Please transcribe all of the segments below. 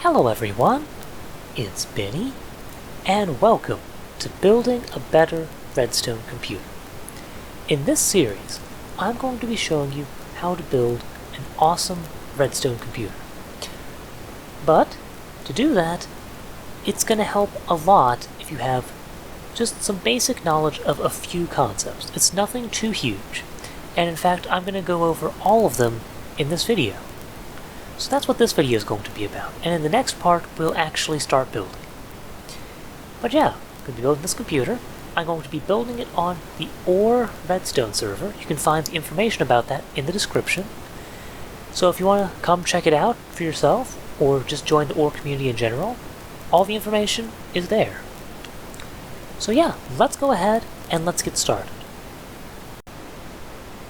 Hello everyone, it's Benny, and welcome to Building a Better Redstone Computer. In this series, I'm going to be showing you how to build an awesome redstone computer. But, to do that, it's going to help a lot if you have just some basic knowledge of a few concepts. It's nothing too huge, and in fact I'm going to go over all of them in this video. So that's what this video is going to be about, and in the next part we'll actually start building. But yeah, I'm going to be building this computer. I'm going to be building it on the XOR Redstone server. You can find the information about that in the description. So if you want to come check it out for yourself, or just join the XOR community in general, all the information is there. So yeah, let's go ahead and let's get started.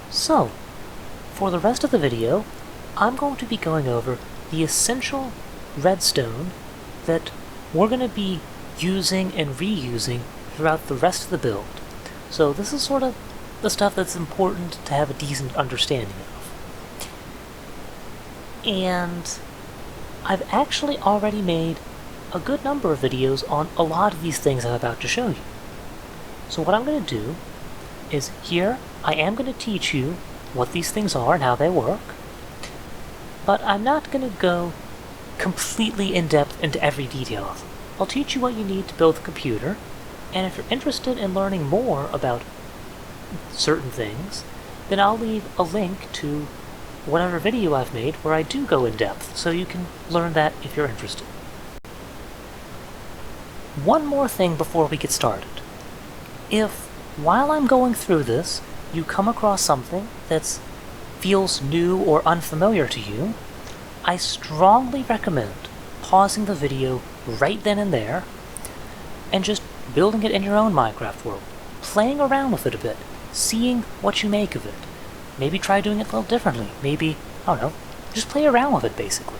So, for the rest of the video, I'm going to be going over the essential redstone that we're going to be using and reusing throughout the rest of the build. So this is sort of the stuff that's important to have a decent understanding of. And I've actually already made a good number of videos on a lot of these things I'm about to show you. So what I'm going to do is here I am going to teach you what these things are and how they work. But I'm not going to go completely in-depth into every detail of them. I'll teach you what you need to build a computer, and if you're interested in learning more about certain things, then I'll leave a link to whatever video I've made where I do go in-depth, so you can learn that if you're interested. One more thing before we get started. If, while I'm going through this, you come across something that's feels new or unfamiliar to you, I strongly recommend pausing the video right then and there and just building it in your own Minecraft world, playing around with it a bit, seeing what you make of it. Maybe try doing it a little differently, maybe, I don't know, just play around with it basically.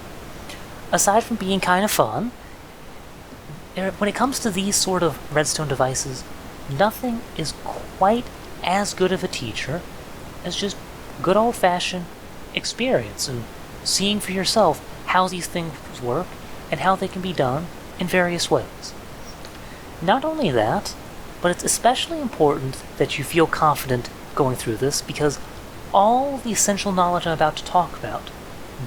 Aside from being kind of fun, when it comes to these sort of redstone devices, nothing is quite as good of a teacher as just good old-fashioned experience and seeing for yourself how these things work and how they can be done in various ways. Not only that, but it's especially important that you feel confident going through this because all the essential knowledge I'm about to talk about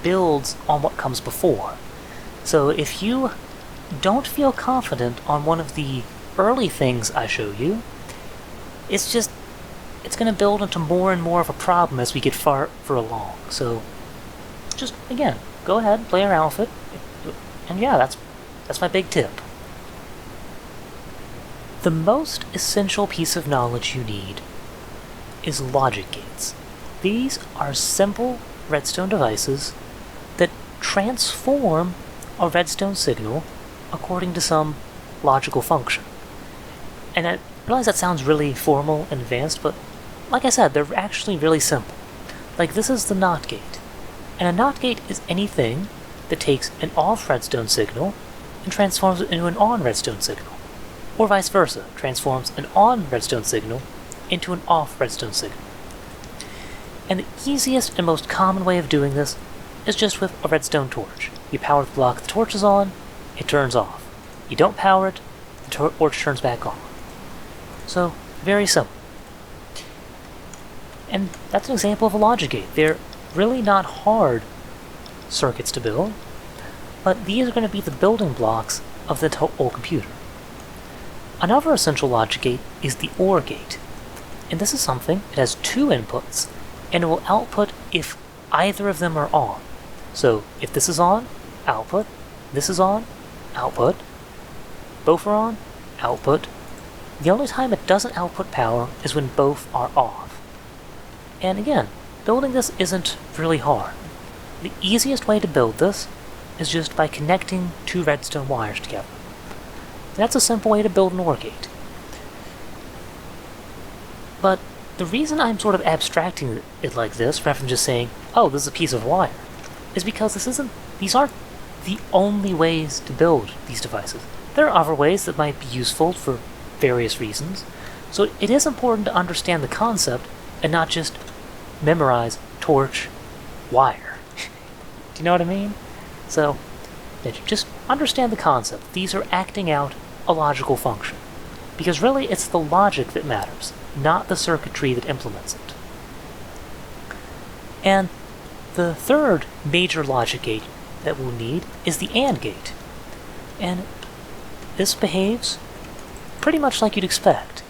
builds on what comes before. So if you don't feel confident on one of the early things I show you, it's going to build into more and more of a problem as we get further along. So, just, again, go ahead and play around with it. And yeah, that's my big tip. The most essential piece of knowledge you need is logic gates. These are simple redstone devices that transform a redstone signal according to some logical function. And I realize that sounds really formal and advanced, but like I said, they're actually really simple. Like this is the NOT gate. And a NOT gate is anything that takes an off redstone signal and transforms it into an on redstone signal. Or vice versa, transforms an on redstone signal into an off redstone signal. And the easiest and most common way of doing this is just with a redstone torch. You power the block the torch is on, it turns off. You don't power it, the torch turns back on. So, very simple. And that's an example of a logic gate. They're really not hard circuits to build, but these are going to be the building blocks of the whole computer. Another essential logic gate is the OR gate. And this is something, it has two inputs, and it will output if either of them are on. So, if this is on, output, this is on, output, both are on, output. The only time it doesn't output power is when both are off. And again, building this isn't really hard. The easiest way to build this is just by connecting two redstone wires together. That's a simple way to build an OR gate. But the reason I'm sort of abstracting it like this, rather than just saying, oh, this is a piece of wire, is because these aren't the only ways to build these devices. There are other ways that might be useful for various reasons, so it is important to understand the concept and not just memorize torch, wire. Do you know what I mean? So, that you just understand the concept. These are acting out a logical function. Because really, it's the logic that matters, not the circuitry that implements it. And the third major logic gate that we'll need is the AND gate. And this behaves pretty much like you'd expect.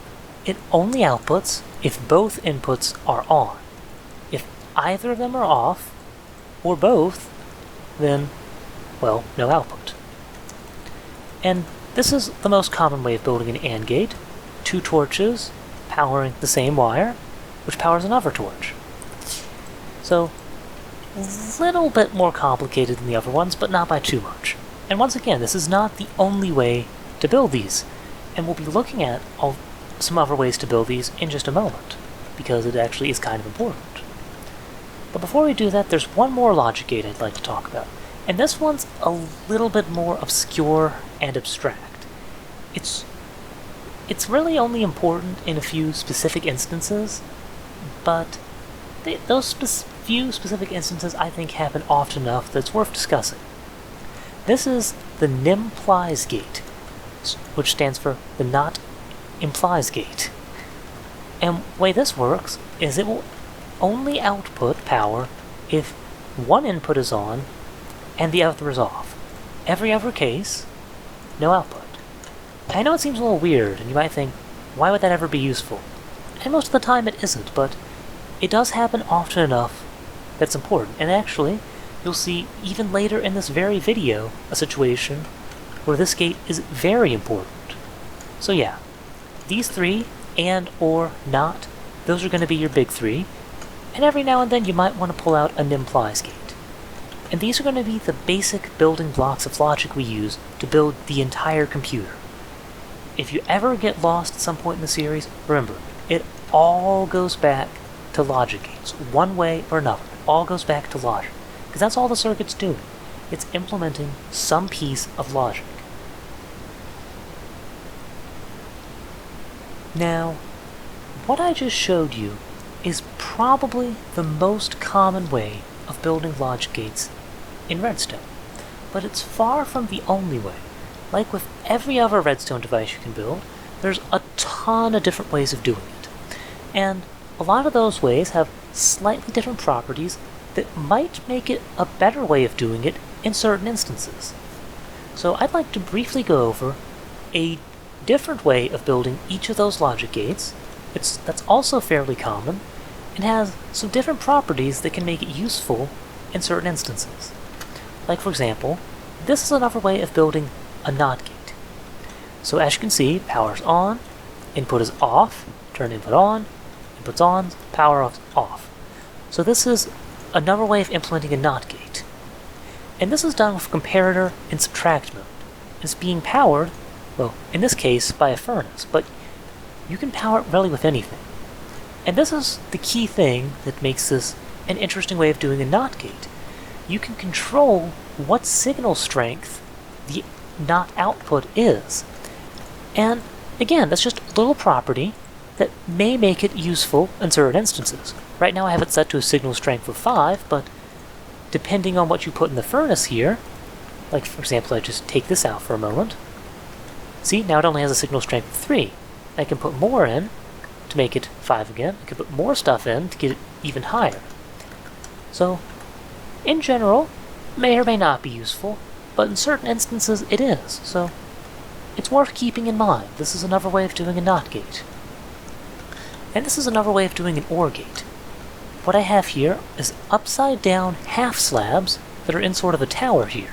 It only outputs if both inputs are on. If either of them are off, or both, then, well, no output. And this is the most common way of building an AND gate. 2 torches powering the same wire, which powers another torch. So, a little bit more complicated than the other ones, but not by too much. And once again, this is not the only way to build these, and we'll be looking at some other ways to build these in just a moment, because it actually is kind of important. But before we do that, there's one more logic gate I'd like to talk about, and this one's a little bit more obscure and abstract. It's really only important in a few specific instances, but those few specific instances I think happen often enough that it's worth discussing. This is the NIMplies gate, which stands for the Not Implies gate. And the way this works is it will only output power if one input is on and the other is off. Every other case, no output. I know it seems a little weird, and you might think, why would that ever be useful? And most of the time it isn't, but it does happen often enough that's important. And actually, you'll see even later in this very video a situation where this gate is very important. So yeah, these 3, and or not, those are going to be your big 3, and every now and then you might want to pull out a NIMplies gate. And these are going to be the basic building blocks of logic we use to build the entire computer. If you ever get lost at some point in the series, remember, it all goes back to logic gates, one way or another. It all goes back to logic, because that's all the circuit's doing. It's implementing some piece of logic. Now, what I just showed you is probably the most common way of building logic gates in Redstone, but it's far from the only way. Like with every other Redstone device you can build, there's a ton of different ways of doing it. And a lot of those ways have slightly different properties that might make it a better way of doing it in certain instances. So I'd like to briefly go over a different way of building each of those logic gates. That's also fairly common, and has some different properties that can make it useful in certain instances. Like for example, this is another way of building a NOT gate. So as you can see, power's on, input is off, turn input on, input's on, power off. So this is another way of implementing a NOT gate. And this is done with comparator and subtract mode. It's being powered, well, in this case, by a furnace, but you can power it really with anything. And this is the key thing that makes this an interesting way of doing a NOT gate. You can control what signal strength the NOT output is. And again, that's just a little property that may make it useful in certain instances. Right now I have it set to a signal strength of 5, but depending on what you put in the furnace here, like for example, I just take this out for a moment. See, now it only has a signal strength of 3. I can put more in to make it 5 again. I can put more stuff in to get it even higher. So, in general, may or may not be useful, but in certain instances it is, so it's worth keeping in mind. This is another way of doing a NOT gate. And this is another way of doing an OR gate. What I have here is upside down half slabs that are in sort of a tower here.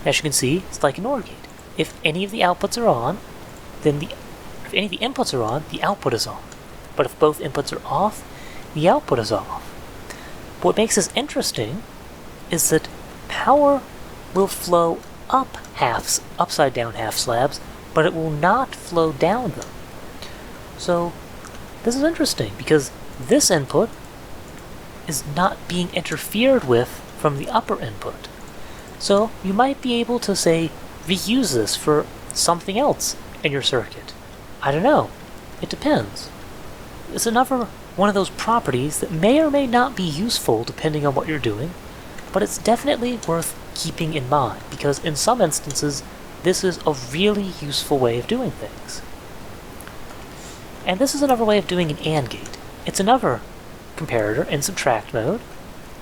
As you can see, it's like an OR gate. If any of the outputs are on, then if any of the inputs are on, the output is on. But if both inputs are off, the output is off. But what makes this interesting is that power will flow up upside down half slabs, but it will not flow down them. So this is interesting because this input is not being interfered with from the upper input. So you might be able to, say, reuse this for something else in your circuit. I don't know. It depends. It's another one of those properties that may or may not be useful depending on what you're doing, but it's definitely worth keeping in mind, because in some instances, this is a really useful way of doing things. And this is another way of doing an AND gate. It's another comparator in subtract mode,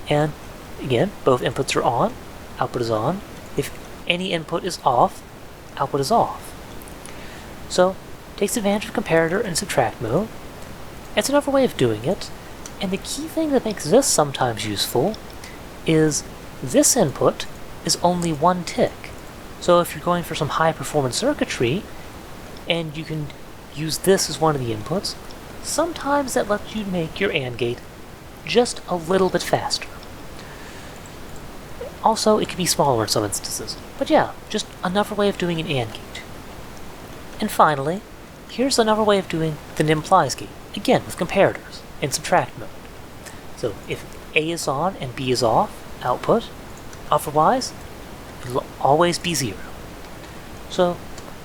and again, both inputs are on, output is on. If any input is off, output is off. So, takes advantage of comparator in subtract mode. It's another way of doing it, and the key thing that makes this sometimes useful is this input is only one tick. So if you're going for some high performance circuitry, and you can use this as one of the inputs, sometimes that lets you make your AND gate just a little bit faster. Also, it can be smaller in some instances, but yeah, just another way of doing an AND gate. And finally, here's another way of doing the nimplies gate, again with comparators in subtract mode. So if A is on and B is off, output, otherwise it'll always be 0. So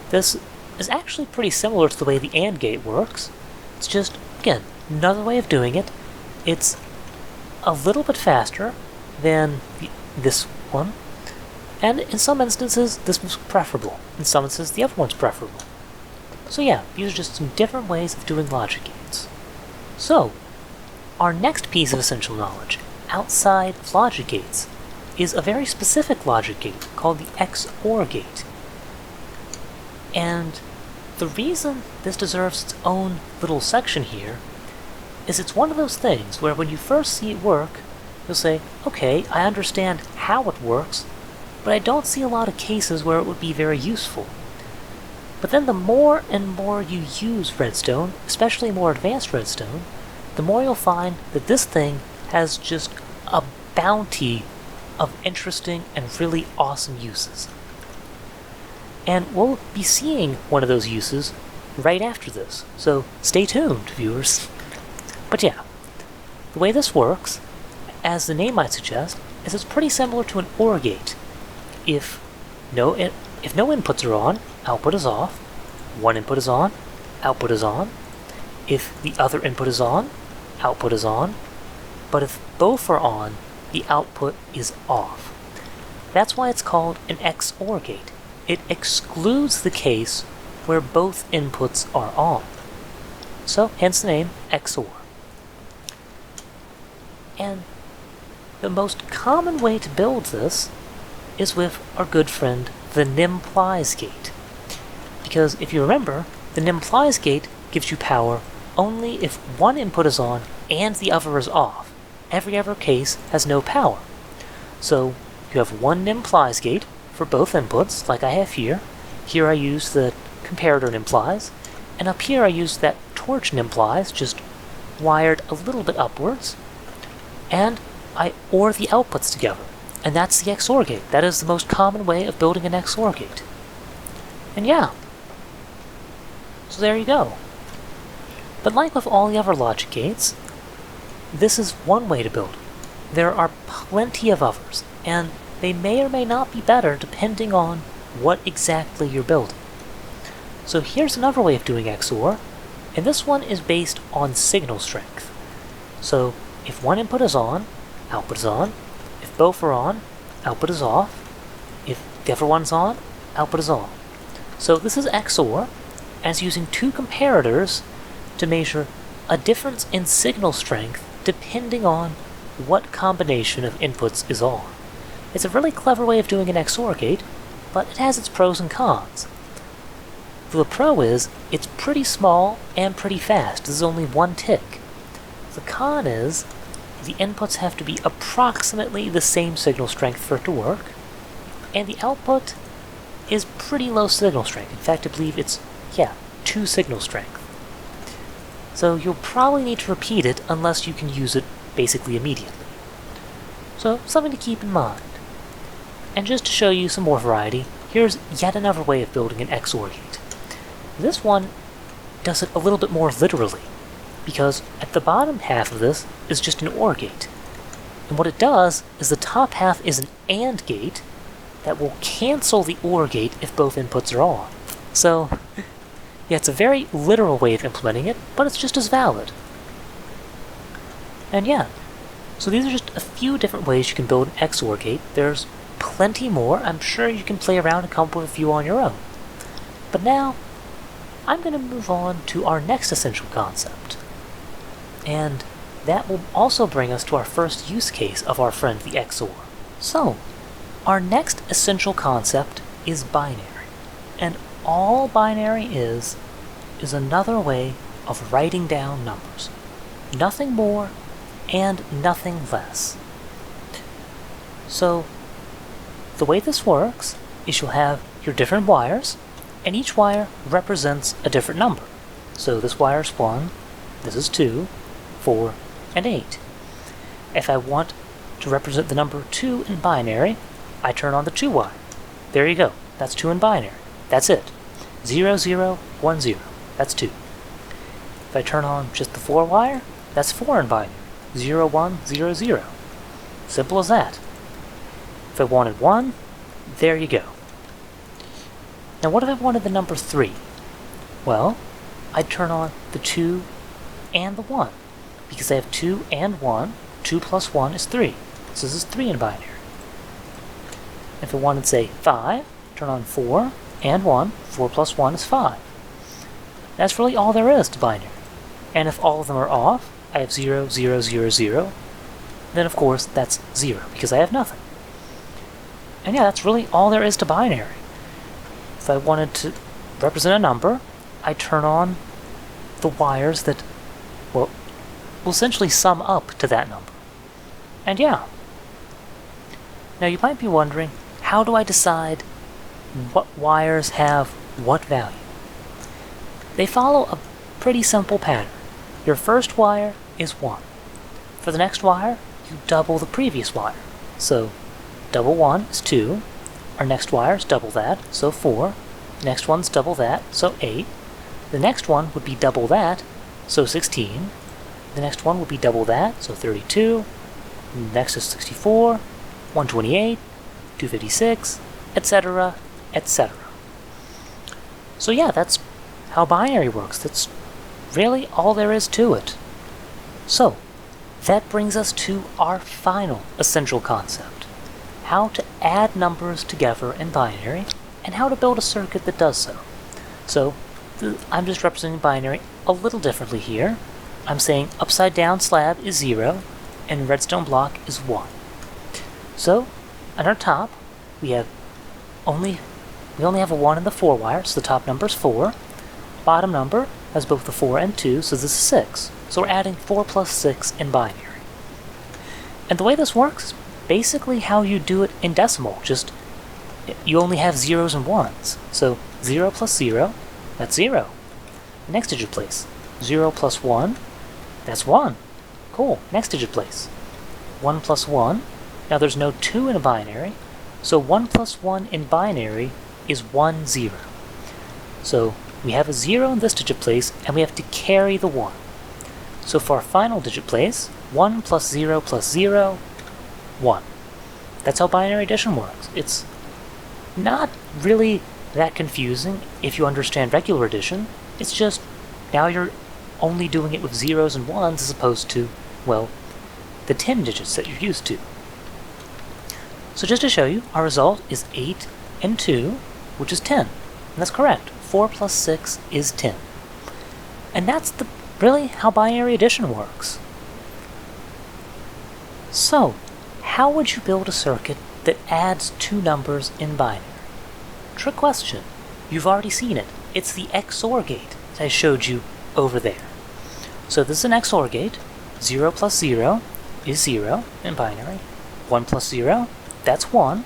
this is actually pretty similar to the way the AND gate works. It's just, again, another way of doing it. It's a little bit faster than this one, and in some instances this one's preferable. In some instances the other one's preferable. So yeah, these are just some different ways of doing logic gates. So, our next piece of essential knowledge, outside of logic gates, is a very specific logic gate called the XOR gate. And the reason this deserves its own little section here is it's one of those things where when you first see it work, you'll say, okay, I understand how it works, but I don't see a lot of cases where it would be very useful. But then the more and more you use Redstone, especially more advanced Redstone, the more you'll find that this thing has just a bounty of interesting and really awesome uses. And we'll be seeing one of those uses right after this, so stay tuned, viewers. But yeah, the way this works, as the name might suggest, is it's pretty similar to an OR gate. If no inputs are on, output is off. One input is on, output is on. If the other input is on, output is on. But if both are on, the output is off. That's why it's called an XOR gate. It excludes the case where both inputs are on. So, hence the name XOR. And the most common way to build this is with our good friend, the nimplies gate. Because if you remember, the nimplies gate gives you power only if one input is on and the other is off. Every other case has no power. So you have one nimplies gate for both inputs, like I have here. Here I use the comparator nimplies, and up here I use that torch nimplies, just wired a little bit upwards, and I OR the outputs together. And that's the XOR gate. That is the most common way of building an XOR gate. And yeah. So there you go. But like with all the other logic gates, this is one way to build it. There are plenty of others, and they may or may not be better depending on what exactly you're building. So here's another way of doing XOR, and this one is based on signal strength. So if one input is on, output is on. If both are on, output is off. If the other one's on, output is on. So this is XOR, as using two comparators to measure a difference in signal strength depending on what combination of inputs is on. It's a really clever way of doing an XOR gate, but it has its pros and cons. The pro is, it's pretty small and pretty fast. This is only one tick. The con is, the inputs have to be approximately the same signal strength for it to work, and the output is pretty low signal strength. In fact, I believe it's, 2 signal strength. So you'll probably need to repeat it unless you can use it basically immediately. So, something to keep in mind. And just to show you some more variety, here's yet another way of building an XOR gate. This one does it a little bit more literally, because at the bottom half of this is just an OR gate. And what it does is the top half is an AND gate that will cancel the OR gate if both inputs are on. So, it's a very literal way of implementing it, but it's just as valid. And So these are just a few different ways you can build an XOR gate. There's plenty more. I'm sure you can play around and come up with a few on your own. But now, I'm going to move on to our next essential concept. And that will also bring us to our first use case of our friend the XOR. So, our next essential concept is binary. And all binary is another way of writing down numbers. Nothing more and nothing less. So, the way this works is you'll have your different wires, and each wire represents a different number. So this wire is 1, this is 2, 4, and 8. If I want to represent the number 2 in binary, I turn on the 2 wire. There you go, that's 2 in binary. That's it. 0, 0, 1, 0. That's 2. If I turn on just the 4 wire, that's 4 in binary. 0, 1, 0, 0. Simple as that. If I wanted 1, there you go. Now what if I wanted the number 3? Well, I'd turn on the 2 and the 1, because I have 2 and 1. 2 plus 1 is 3. So this is 3 in binary. If I wanted, say, 5, turn on 4 and 1. 4 plus 1 is 5. That's really all there is to binary. And if all of them are off, I have 0, 0, 0, 0. Then of course that's 0, because I have nothing. And yeah, that's really all there is to binary. If I wanted to represent a number, I turn on the wires that, well, will essentially sum up to that number. And yeah. Now you might be wondering, how do I decide what wires have what value? They follow a pretty simple pattern. Your first wire is 1. For the next wire, you double the previous wire. So, double 1 is 2. Our next wire is double that, so 4. Next one's double that, so 8. The next one would be double that, so 16. The next one would be double that, so 32. Next is 64, 128, 256, etc., etc. So yeah, that's how binary works. That's really all there is to it. So, that brings us to our final essential concept. How to add numbers together in binary, and how to build a circuit that does so. So, I'm just representing binary a little differently here. I'm saying upside down slab is 0, and redstone block is 1. So, on our top, we only have a 1 in the 4 wire, so the top number is 4. Bottom number has both the 4 and 2, so this is 6. So we're adding 4 plus 6 in binary. And the way this works is basically how you do it in decimal, just you only have zeros and ones. So 0 plus 0, that's 0. Next digit place. 0 plus 1, that's 1. Cool, next digit place. 1 plus 1, now there's no 2 in a binary, so 1 plus 1 in binary is 1, 0. So we have a 0 in this digit place, and we have to carry the 1. So for our final digit place, 1 plus 0 plus 0, 1. That's how binary addition works. It's not really that confusing if you understand regular addition. It's just, now you're only doing it with zeros and ones as opposed to, well, the 10 digits that you're used to. So just to show you, our result is 8 and 2, which is 10. And that's correct. 4 plus 6 is 10. And that's really how binary addition works. So, how would you build a circuit that adds 2 numbers in binary? Trick question. You've already seen it. It's the XOR gate that I showed you over there. So this is an XOR gate. 0 plus 0 is 0 in binary. 1 plus 0, that's 1.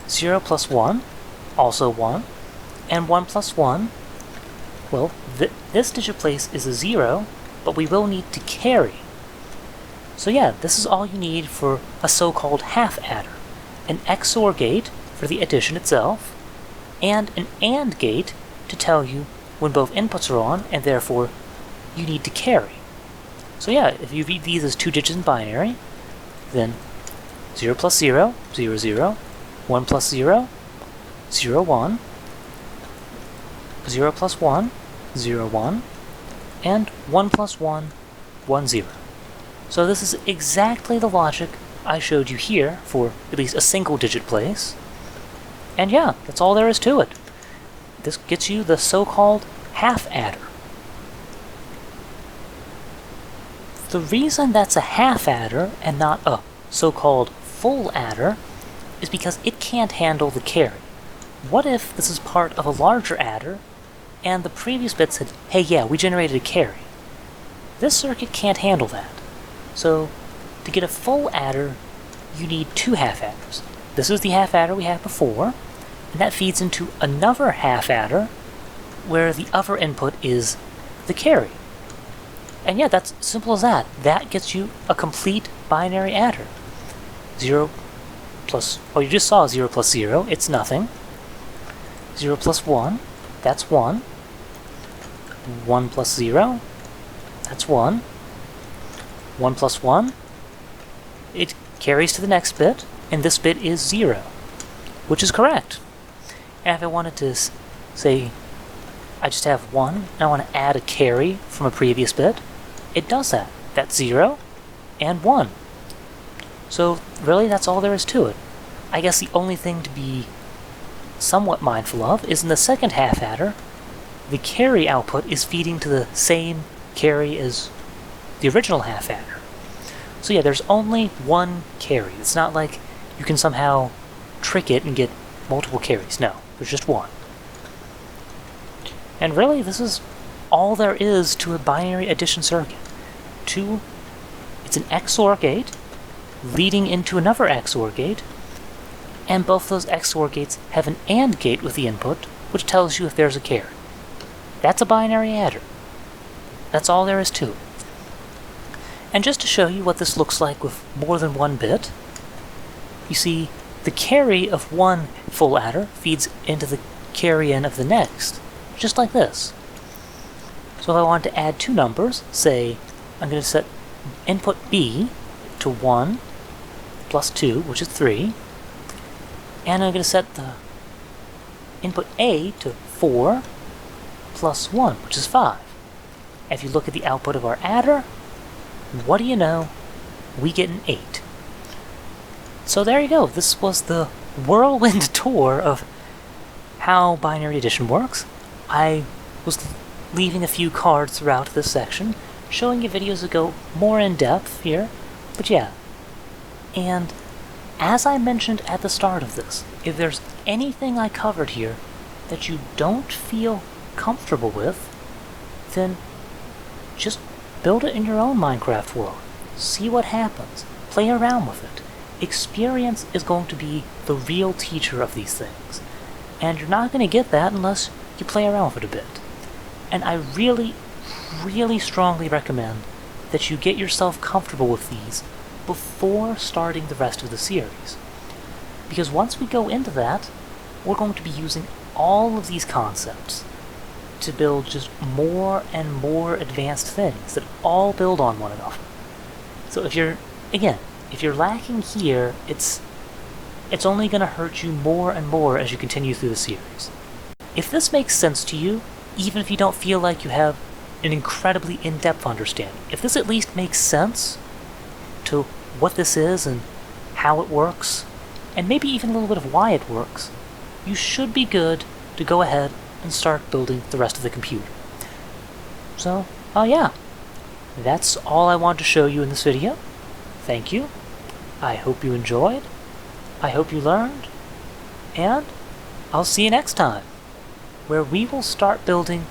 0 plus 1, also 1. And 1 plus 1, well, this digit place is a 0, but we will need to carry. So yeah, this is all you need for a so-called half adder. An XOR gate for the addition itself, and an AND gate to tell you when both inputs are on, and therefore you need to carry. So yeah, if you read these as 2 digits in binary, then 0 plus 0, 0, 0, 1 plus 0, 0, 1, 0 plus 1, 0, 1, and 1 plus 1, 1, 0. So this is exactly the logic I showed you here for at least a single-digit place. And yeah, that's all there is to it. This gets you the so-called half adder. The reason that's a half adder and not a so-called full adder is because it can't handle the carry. What if this is part of a larger adder and the previous bit said, hey yeah, we generated a carry? This circuit can't handle that. So to get a full adder, you need two half adders. This is the half adder we had before, and that feeds into another half adder where the other input is the carry. And yeah, that's simple as that. That gets you a complete binary adder. 0 plus, well, you just saw 0 plus 0, it's nothing. 0 plus 1, that's 1. 1 plus 0, that's 1. 1 plus 1, it carries to the next bit, and this bit is 0, which is correct. And if I wanted to say, I just have 1, and I want to add a carry from a previous bit, it does that. That's 0 and 1. So really, that's all there is to it. I guess the only thing to be somewhat mindful of is in the second half adder, the carry output is feeding to the same carry as the original half adder. So yeah, there's only one carry. It's not like you can somehow trick it and get multiple carries. No, there's just one. And really, this is all there is to a binary addition circuit. It's an XOR gate leading into another XOR gate, and both those XOR gates have an AND gate with the input, which tells you if there's a carry. That's a binary adder. That's all there is to it. And just to show you what this looks like with more than one bit, you see the carry of one full adder feeds into the carry in of the next, just like this. So if I want to add two numbers, say I'm going to set input B to 1 plus 2, which is 3, and I'm going to set the input A to 4 plus 1, which is 5. If you look at the output of our adder, what do you know? We get an 8. So there you go. This was the whirlwind tour of how binary addition works. I was leaving a few cards throughout this section, showing you videos that go more in depth here, but yeah. And as I mentioned at the start of this, if there's anything I covered here that you don't feel comfortable with, then just build it in your own Minecraft world. See what happens. Play around with it. Experience is going to be the real teacher of these things. And you're not going to get that unless you play around with it a bit. And I really, really strongly recommend that you get yourself comfortable with these before starting the rest of the series. Because once we go into that, we're going to be using all of these concepts to build just more and more advanced things that all build on one another. So if you're lacking here, it's only going to hurt you more and more as you continue through the series. If this makes sense to you, even if you don't feel like you have an incredibly in-depth understanding, if this at least makes sense to what this is and how it works, and maybe even a little bit of why it works, you should be good to go ahead and start building the rest of the computer. So, yeah, that's all I want to show you in this video. Thank you. I hope you enjoyed. I hope you learned. And I'll see you next time, where we will start building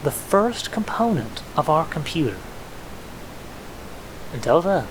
the first component of our computer. Until then.